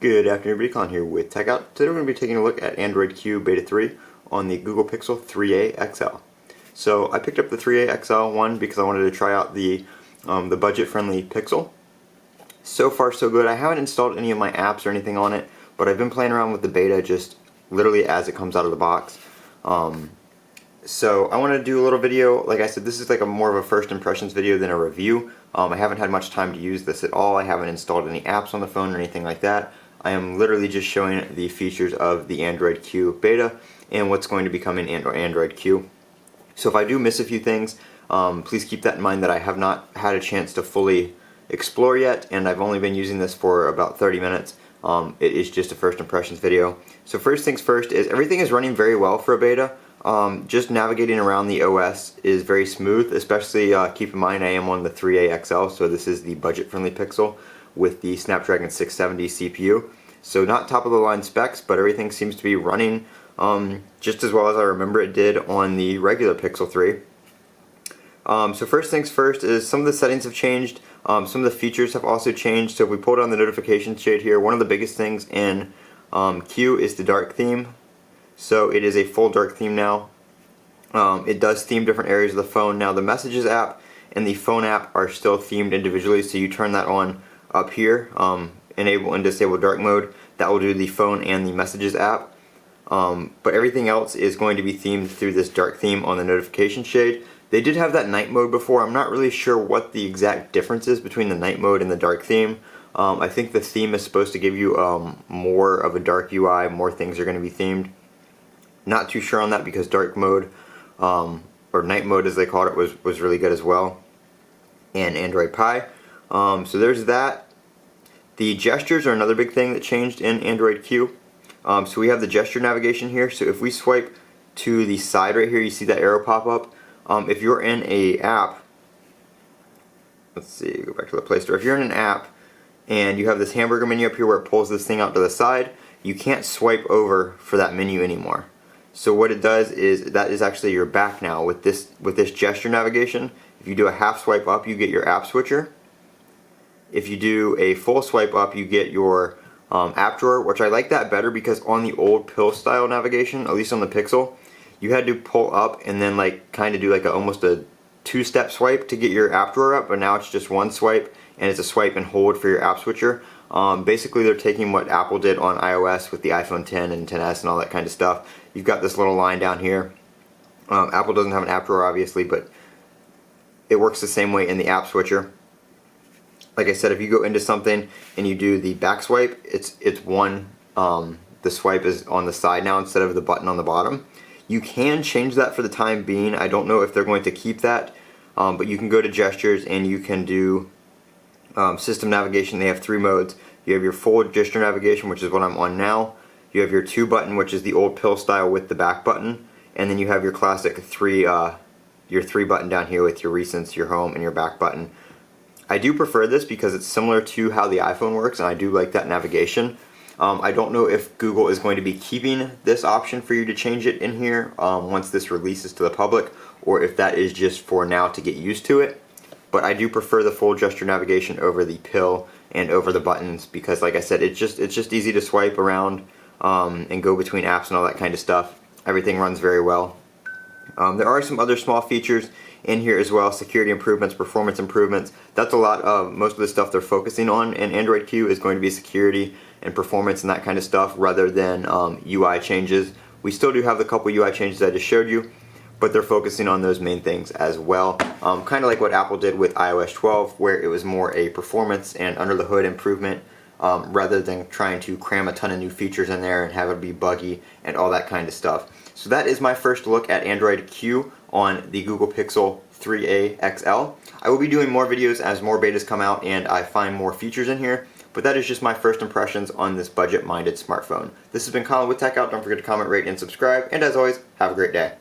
Good afternoon, everybody. Colin here with Techout. Today we're going to be taking a look at Android Q Beta 3 on the Google Pixel 3a XL. So I picked up the 3a XL one because I wanted to try out the budget-friendly Pixel. So far so good. I haven't installed any of my apps or anything on it, but I've been playing around with the beta just literally as it comes out of the box. So I wanted to do a little video. Like I said, this is like more of a first impressions video than a review. I haven't had much time to use this at all. I haven't installed any apps on the phone or anything like that. I am literally just showing the features of the Android Q beta and what's going to be coming in Android Q. So if I do miss a few things, please keep that in mind that I have not had a chance to fully explore yet, and I've only been using this for about 30 minutes. It is just a first impressions video. So first things first is everything is running very well for a beta. Just navigating around the OS is very smooth, especially keep in mind I am on the 3a XL, so this is the budget-friendly Pixel with the Snapdragon 670 CPU. So not top of the line specs, but everything seems to be running just as well as I remember it did on the regular Pixel 3. So first things first is some of the settings have changed, some of the features have also changed. So if we pull down the notification shade here, one of the biggest things in Q is the dark theme. So it is a full dark theme now. It does theme different areas of the phone. Now the Messages app and the Phone app are still themed individually, so you turn that on up here, enable and disable dark mode. That will do the Phone and the Messages app. But everything else is going to be themed through this dark theme on the notification shade. They did have that night mode before. I'm not really sure what the exact difference is between the night mode and the dark theme. I think the theme is supposed to give you more of a dark UI, more things are going to be themed. Not too sure on that because dark mode, or night mode as they called it, was really good as well. And Android Pie. So there's that. The gestures are another big thing that changed in Android Q. So we have the gesture navigation here. So if we swipe to the side right here, you see that arrow pop up. If you're in a app, let's see, go back to the Play Store. If you're in an app and you have this hamburger menu up here where it pulls this thing out to the side, you can't swipe over for that menu anymore. So what it does is that is actually your back now with this gesture navigation. If you do a half swipe up, you get your app switcher. If you do a full swipe up, you get your app drawer, which I like that better because on the old pill style navigation, at least on the Pixel, you had to pull up and then like kind of do like almost a two-step swipe to get your app drawer up, but now it's just one swipe and it's a swipe and hold for your app switcher. Basically they're taking what Apple did on iOS with the iPhone 10 and 10s and all that kind of stuff. You've got this little line down here. Apple doesn't have an app drawer obviously, but it works the same way in the app switcher. Like I said, if you go into something and you do the back swipe, it's one, the swipe is on the side now instead of the button on the bottom. You can change that for the time being. I don't know if they're going to keep that, but you can go to gestures and you can do system navigation. They have 3 modes. You have your full gesture navigation, which is what I'm on now. You have your 2 button, which is the old pill style with the back button, and then you have your classic 3 button down here with your recents, your home, and your back button. I do prefer this because it's similar to how the iPhone works, and I do like that navigation. I don't know if Google is going to be keeping this option for you to change it in here once this releases to the public, or if that is just for now to get used to it. But I do prefer the full gesture navigation over the pill and over the buttons because, like I said, it's just easy to swipe around and go between apps and all that kind of stuff. Everything runs very well. There are some other small features in here as well, security improvements, performance improvements. That's a lot of, most of the stuff they're focusing on in Android Q is going to be security and performance and that kind of stuff rather than UI changes. We still do have the couple UI changes I just showed you, but they're focusing on those main things as well. Kind of like what Apple did with iOS 12, where it was more a performance and under the hood improvement rather than trying to cram a ton of new features in there and have it be buggy and all that kind of stuff. So that is my first look at Android Q on the Google Pixel 3a XL. I will be doing more videos as more betas come out and I find more features in here, but that is just my first impressions on this budget-minded smartphone. This has been Colin with Techout. Don't forget to comment, rate, and subscribe, and as always, have a great day.